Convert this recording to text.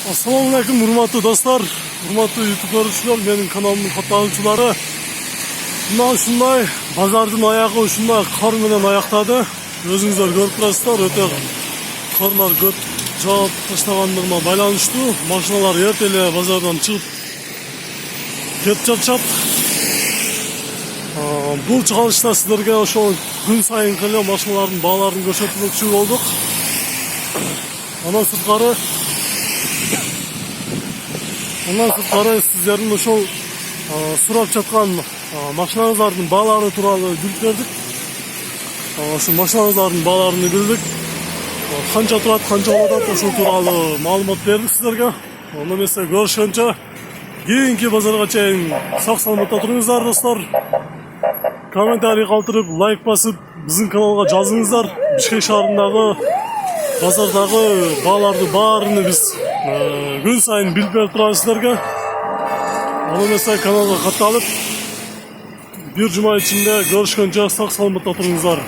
Assalamualaikum урматтуу достор, урматтуу YouTube көрүүчүлөр, менин каналымдын каттагычылары. Мына ушундай базардын аягы ушундай кар менен аяктады. Өзүңүздөр көрүп турасыздар, өтө карлар көп жаап таштагандыгына байланыштуу машиналар эрте эле базардан чыгып кетип жатышат. Бул чыгарылышта сиздерге ошол күн сайынкы эле машиналардын бааларын көрсөтмөкчү болдук. Андан сырткары сиздердин ошол сурап жаткан машинаңыздардын баалары тууралуу билип бердик. Ошол машинаңыздардын бааларын билдик. Канча турат, канча болуп атат, ошол тууралуу маалымат бердик сиздерге. Анда эмесе көрүшкөнчө кийинки базарга чейин сак саламатта туруңуздар достор. Комментарий калтырып, лайк басып, биздин каналга жазыңыздар. Бишкек шаарындагы базардагы бааларды баарыны биз күн сайын билип берип турабыз сиздерге. Аны эмесе каналга катталып, бир жума ичинде көрүшкөнчө сак саламатта туруңуздар.